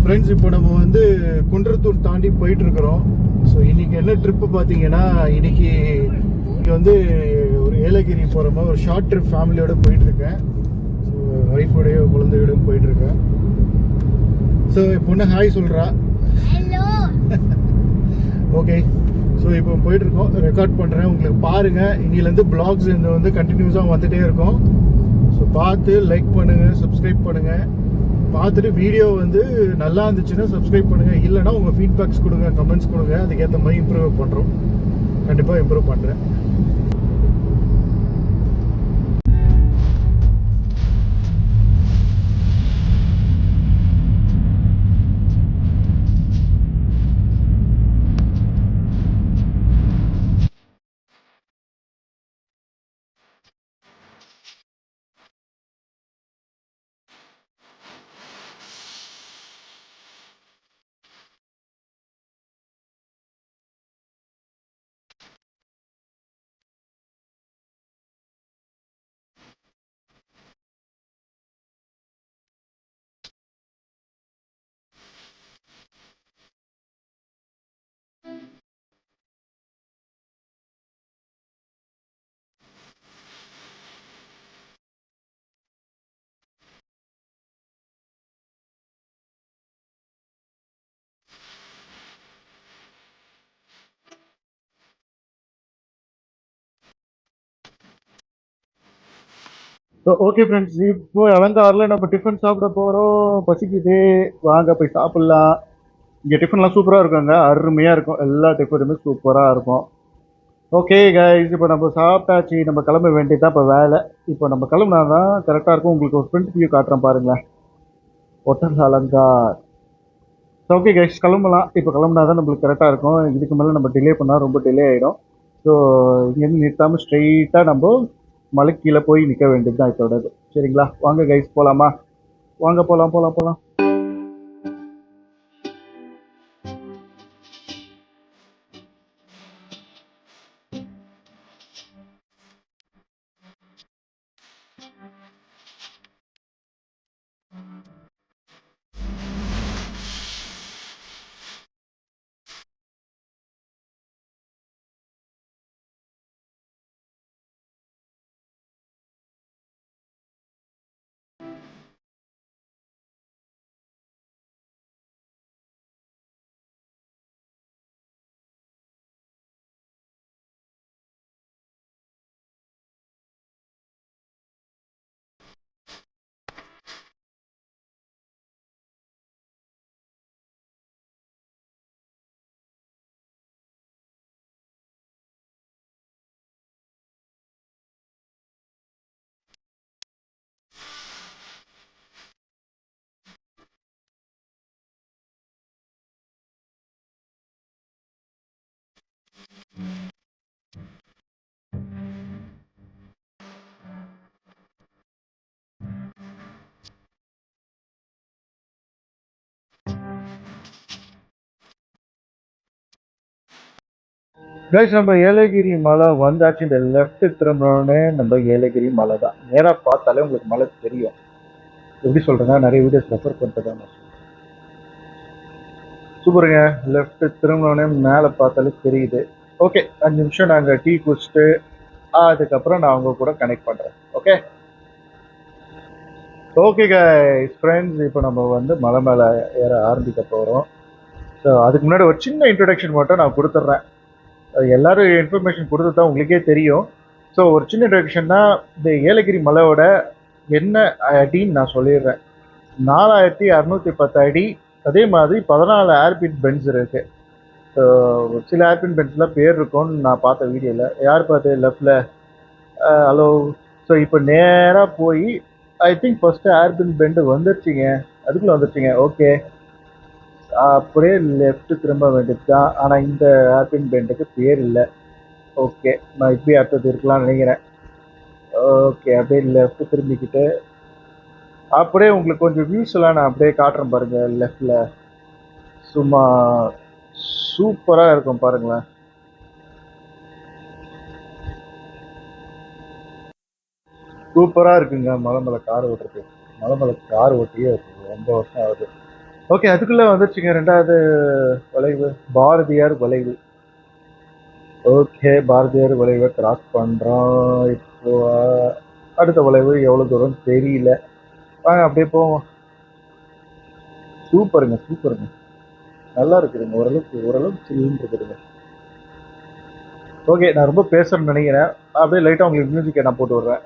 Friends, இப்போ நம்ம வந்து குன்றத்தூர் தாண்டி போயிட்டுருக்குறோம். ஸோ இன்றைக்கி என்ன ட்ரிப்பு பார்த்தீங்கன்னா, இன்றைக்கி இங்கே வந்து ஒரு ஏலகிரி போகிற மாதிரி ஒரு ஷார்ட் ட்ரிப் ஃபேமிலியோடு போயிட்டுருக்கேன். ஸோ ஒய்ஃபோடையோ குழந்தையோடையும் போயிட்டுருக்கேன். ஸோ பொண்ணு ஹாய் சொல்கிறா. ஓகே, ஸோ இப்போ போயிட்டுருக்கோம். ரெக்கார்ட் பண்ணுறேன், உங்களுக்கு பாருங்கள். இன்னிலேருந்து பிளாக்ஸ் இந்த வந்து கண்டினியூஸாக வந்துகிட்டே இருக்கும். ஸோ பார்த்து லைக் பண்ணுங்கள், சப்ஸ்கிரைப் பண்ணுங்கள். பார்த்துட்டு வீடியோ வந்து நல்லா இருந்துச்சுன்னா சப்ஸ்கிரைப் பண்ணுங்கள். இல்லைனா உங்கள் ஃபீட்பேக்ஸ் கொடுங்க, கமெண்ட்ஸ் கொடுங்க. அதுக்கேற்ற மாதிரி இம்ப்ரூவ் பண்ணுறோம். கண்டிப்பாக இம்ப்ரூவ் பண்ணுறேன். ஸோ ஓகே ஃப்ரெண்ட்ஸ், இப்போ அவந்தாரில் நம்ம டிஃபன் சாப்பிட போகிறோம். பசிக்குது, வாங்க போய் சாப்பிட்லாம். இங்கே டிஃபன்லாம் சூப்பராக இருக்குங்க, அருமையாக இருக்கும். எல்லா டிஃபனுமே சூப்பராக இருக்கும். ஓகே கைஸ், இப்போ நம்ம சாப்பிட்டாச்சு, நம்ம கிளம்ப வேண்டியதான் இப்போ வேலை. இப்போ நம்ம கிளம்புனா தான் கரெக்டாக இருக்கும். உங்களுக்கு ஒரு ஃப்ரண்ட் வியூ காட்டுறேன் பாருங்களேன், ஹோட்டல் அலங்கார். ஓகே கைஸ், கிளம்பலாம். இப்போ கிளம்புனா தான் நம்மளுக்கு கரெக்டாக இருக்கும். இதுக்கு மேலே நம்ம டிலே பண்ணால் ரொம்ப டிலே ஆகிடும். ஸோ இங்கேருந்து நிறுத்தாமல் ஸ்ட்ரெயிட்டாக நம்ம மலைக்கு கீழே போய் நிற்க வேண்டியது தான் இதோட. சரிங்களா, வாங்க கைஸ் போகலாமா? வாங்க போகலாம் போகலாம் போகலாம். கைஸ், நம்ம ஏலகிரி மலை வந்தாச்சு. இந்த லெஃப்ட் திரும்பினோடனே நம்ம ஏலகிரி மலை தான். நேராக பார்த்தாலே உங்களுக்கு மலை தெரியும். எப்படி சொல்கிறேன்னா, நிறைய வீடியோஸ் ரெஃபர் பண்ணிட்டு தான் நான் சொல்கிறேன். சூப்பருங்க, லெஃப்ட் திரும்பினோடனே மேலே பார்த்தாலே தெரியுது. ஓகே, 5 நிமிஷம் நாங்கள் டீ குடிச்சிட்டு அதுக்கப்புறம் நான் அவங்க கூட கனெக்ட் பண்ணுறேன். ஓகே ஓகே கைஸ் ஃப்ரெண்ட்ஸ், இப்போ நம்ம வந்து மலை மேலே ஏற ஆரம்பிக்க போகிறோம். ஸோ அதுக்கு முன்னாடி ஒரு சின்ன இன்ட்ரடக்ஷன் மட்டும் நான் கொடுத்துட்றேன். எல்லாரும் இன்ஃபர்மேஷன் கொடுத்து தான் உங்களுக்கே தெரியும். ஸோ ஒரு சின்ன இன்ட்ரடக்ஷன் தான். இந்த ஏலகிரி மலையோட என்ன அடின்னு நான் சொல்லிடுறேன். 4610 அடி. அதே மாதிரி 14 ஏர்பின் பென்ஸ் இருக்கு. சில ஏர்பின் பென்ஸ்லாம் பேர் இருக்கும்னு நான் பார்த்த வீடியோவில். யார் பார்த்து லெஃப்டில் ஹலோ. ஸோ இப்போ நேராக போய் I think first hairpin bend வந்துருச்சுங்க, அதுக்குள்ளே வந்துருச்சுங்க. ஓகே, அப்படியே லெஃப்ட் திரும்ப வேண்டியது தான். ஆனால் இந்த ஏர்பின் பெண்டுக்கு பேர் இல்லை. ஓகே, நான் இப்படி அடுத்தது இருக்கலாம்னு நினைக்கிறேன். ஓகே, அப்படியே லெஃப்ட் திரும்பிக்கிட்டு அப்படியே உங்களுக்கு கொஞ்சம் வியூஸ் எல்லாம் நான் அப்படியே காட்டுறேன் பாருங்க. லெஃப்டில் சும்மா சூப்பராக இருக்கும் பாருங்களேன். சூப்பராக இருக்குங்க. மலை மேலே கார் ஓட்டுறது, மலை மேலே கார் ஓட்டியே ரொம்ப வருஷம் ஆகுது. ஓகே, அதுக்குள்ள வந்துருச்சுங்க ரெண்டாவது வளைவு, பாரதியார் வளைவு. ஓகே, பாரதியார் வளைவை கிராஸ் பண்றோம். இப்போ அடுத்த வளைவு எவ்வளவு தூரம் தெரியல. வாங்க அப்படியே போவோம். சூப்பருங்க சூப்பருங்க, நல்லா இருக்குதுங்க. ஓரளவுக்கு சில்லுன்னு இருக்குதுங்க. ஓகே, நான் ரொம்ப பேசுறேன்னு நினைக்கிறேன். அப்படியே லைட்டா உங்களுக்கு மியூசிக்கை நான் போட்டு விடுறேன்.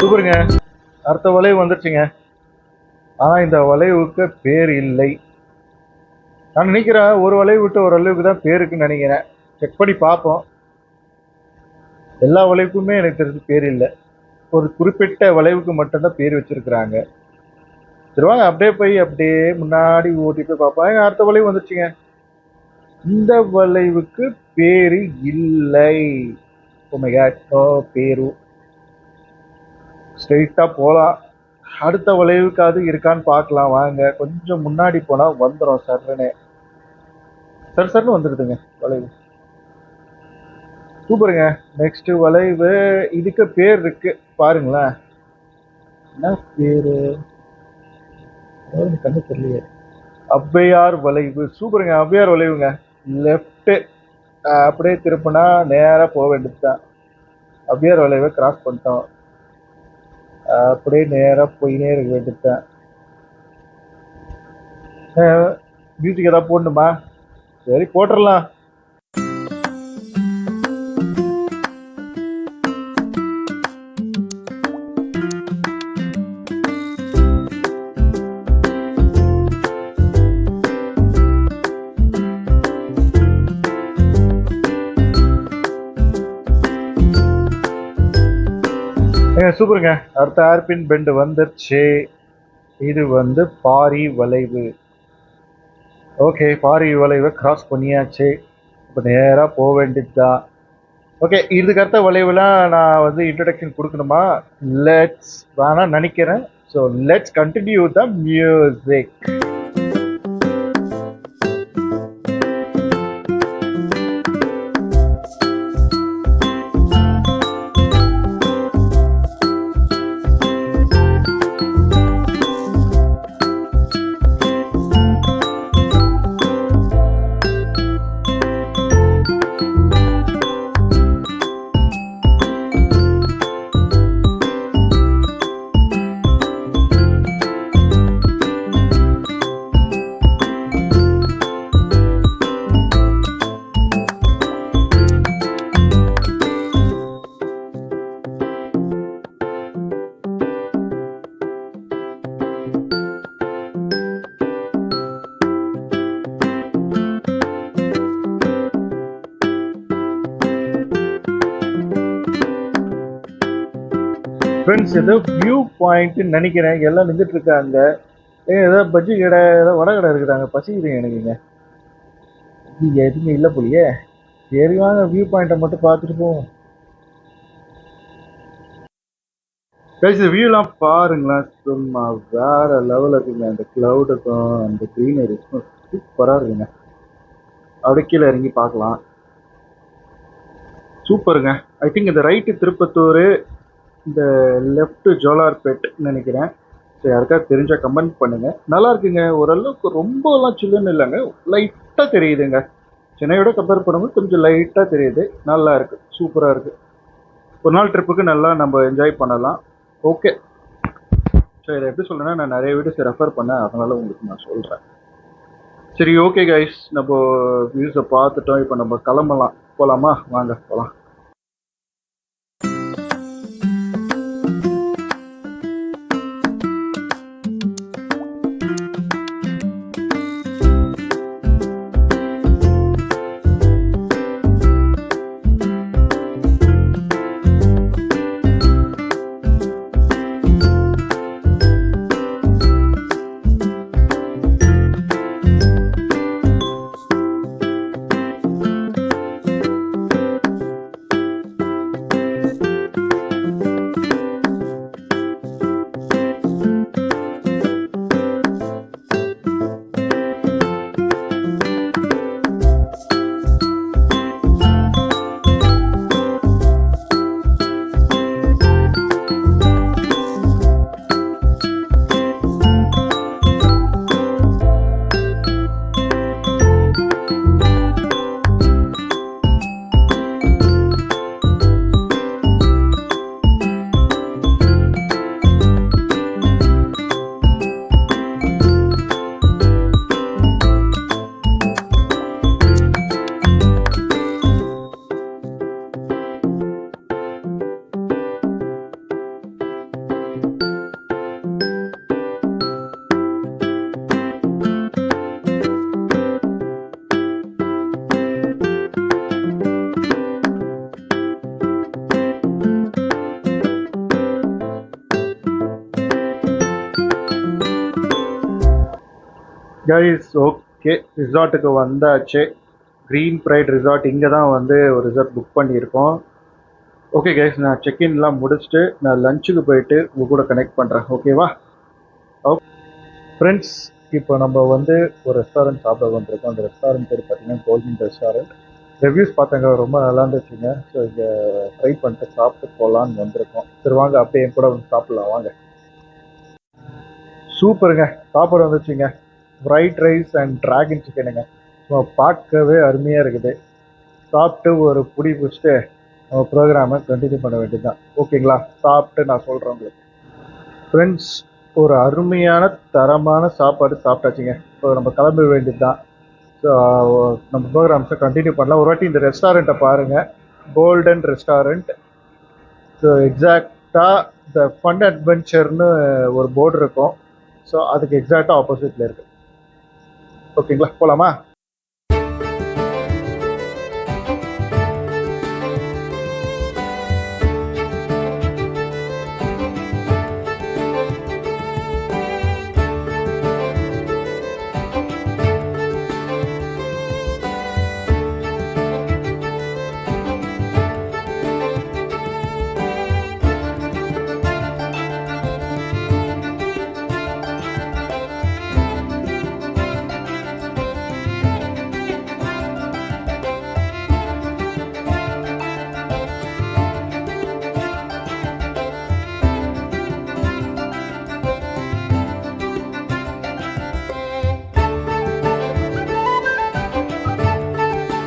சூப்பருங்க, அடுத்த வளைவு வந்துருச்சுங்க. ஆனா இந்த வளைவுக்கு பேர் இல்லை. நான் நினைக்கிறேன் ஒரு வளைவு விட்டு ஒரு வளைவுக்கு தான் பேர் இருக்குன்னு நினைக்கிறேன். செக் பண்ணி பார்ப்போம். எல்லா வளைவுக்குமே எனக்கு தெரிஞ்சு பேர் இல்லை. ஒரு குறிப்பிட்ட வளைவுக்கு மட்டும்தான் பேர் வச்சிருக்கிறாங்க. சரி வாங்க அப்படியே போய் அப்படியே முன்னாடி ஓட்டி போய் பார்ப்போம். அடுத்த வளைவு வந்துருச்சுங்க. இந்த வளைவுக்கு பேரு இல்லை. பேரு ஸ்ட்ரெயிட்டா போலாம். அடுத்த வளைவுக்காவது இருக்கான்னு பார்க்கலாம். வாங்க கொஞ்சம் முன்னாடி போனா வந்துடும். சர்ன்னு வந்துடுதுங்க வளைவு. சூப்பருங்க. நெக்ஸ்ட் வளைவு, இதுக்கு பேர் இருக்கு பாருங்களேன். என்ன பேரு கண்ணு தெரியலையே. ஔவையார் வளைவு. சூப்பருங்க, ஔவையார் வளைவுங்க. லெஃப்ட் அப்படியே திருப்பினா நேரா போக வேண்டியதுதான். ஔவையார் வளைவை கிராஸ் பண்ணிட்டோம். அப்படியே நேரா போயினே இருக்க வேண்டியதுதான். மியூசிக் ஏதாவது போடணுமா? சரி போட்டுடலாம். சூப்பருங்க, அடுத்த ஏர்பின் பெண்டு வந்துருச்சு. இது வந்து பாரி வளைவு. ஓகே, பாரி வளைவை கிராஸ் பண்ணியாச்சு. இப்போ நேராக போக வேண்டியதுதான். ஓகே, இதுக்கு அடுத்த வளைவுலாம் நான் வந்து இன்ட்ரடக்ஷன் கொடுக்கணுமா? லெட்ஸ் வேணா நினைக்கிறேன். So let's continue the music. Friends, ஏதோ வியூ பாயிண்ட் நினைக்கிறேன். எல்லாம் நின்றுட்டு இருக்காங்க. ஏதோ பஜ்ஜி கடை, ஏதோ வடை கடை இருக்குதாங்க. பசிக்குதுங்க எனக்குங்க. எதுவுமே இல்லை போலியே. சரி வாங்க வியூ பாயிண்ட்டை மட்டும் பார்த்துட்டு போவோம். பேசி வியூலாம் பாருங்களேன், சும்மா வேற லெவலில் இருக்குங்க. அந்த கிளவுடுக்கும் அந்த க்ரீனரிக்கும் சூப்பராக இருக்குங்க. அப்படியே கீழே இறங்கி பார்க்கலாம். சூப்பருங்க. ஐ திங்க் இந்த ரைட்டு திருப்பத்தூர், இந்த லெஃப்ட் ஜோலார்பேட் நினைக்கிறேன். சரி, யாருக்காவது தெரிஞ்சா கமெண்ட் பண்ணுங்க. நல்லா இருக்குங்க. ஓரளவுக்கு ரொம்பலாம் சில்லுன்னு இல்லைங்க, லைட்டாக தெரியுதுங்க. சென்னையோட கம்பேர் பண்ணும்போது கொஞ்சம் லைட்டாக தெரியுது. நல்லா இருக்கு, சூப்பராக இருக்கு. ஒரு நாள் ட்ரிப்புக்கு நல்லா நம்ம என்ஜாய் பண்ணலாம். ஓகே, ஸோ இதை எப்படி சொல்றேன்னா, நான் நிறைய வீடியோஸ் ரெஃபர் பண்ணேன், அதனால உங்களுக்கு நான் சொல்கிறேன். சரி, ஓகே கைஸ், நம்ம வியூஸை பார்த்துட்டோம். இப்போ நம்ம கிளம்பலாம். போகலாமா? வாங்க போகலாம். கைஸ், ஓகே, ரிசார்ட்டுக்கு வந்தாச்சு. Green Pride resort. இங்கே தான் வந்து ஒரு ரிசார்ட் புக் பண்ணியிருக்கோம். ஓகே கைஸ், நான் செக்இன்லாம் முடிச்சுட்டு நான் லஞ்சுக்கு போயிட்டு உங்கள் கூட கனெக்ட் பண்ணுறேன். ஓகேவா? ஓகே ஃப்ரெண்ட்ஸ், இப்போ நம்ம வந்து ஒரு ரெஸ்டாரண்ட் சாப்பிட வந்திருக்கோம். அந்த ரெஸ்டாரண்ட் பேர் பார்த்தீங்கன்னா கோல்டன் ரெஸ்டாரண்ட். ரிவ்யூஸ் பார்த்தாங்க, ரொம்ப நல்லா இருந்துச்சுங்க. ஸோ இங்கே ட்ரை பண்ணிட்டு சாப்பிட்டு போகலான்னு வந்திருக்கோம். சரி வாங்க, அப்படியே என் கூட வந்து சாப்பிட்லாம் வாங்க. சூப்பருங்க, சாப்பாடு வந்துச்சுங்க. ஃப்ரைட் ரைஸ் அண்ட் ட்ராகன் சிக்கனுங்க. ஸோ பார்க்கவே அருமையாக இருக்குது. சாப்பிட்டு ஒரு புடி பிடிச்சிட்டு நம்ம ப்ரோக்ராமை கண்டினியூ பண்ண வேண்டியது தான். ஓகேங்களா? சாப்பிட்டு நான் சொல்கிறேன் உங்களுக்கு. ஃப்ரெண்ட்ஸ், ஒரு அருமையான தரமான சாப்பாடு சாப்பிட்டாச்சுங்க. ஸோ நம்ம கிளம்ப வேண்டியது தான். ஸோ நம்ம ப்ரோக்ராம்ஸை கண்டினியூ பண்ணலாம். ஒரு வாட்டி இந்த ரெஸ்டாரண்ட்டை பாருங்கள், கோல்டன் ரெஸ்டாரண்ட். ஸோ எக்ஸாக்டாக த ஃபன் அட்வென்ச்சர்னு ஒரு போர்டு இருக்கும். ஸோ அதுக்கு எக்ஸாக்டாக ஆப்போசிட்டில் இருக்குது. ஓகேங்களா? போகலாமா?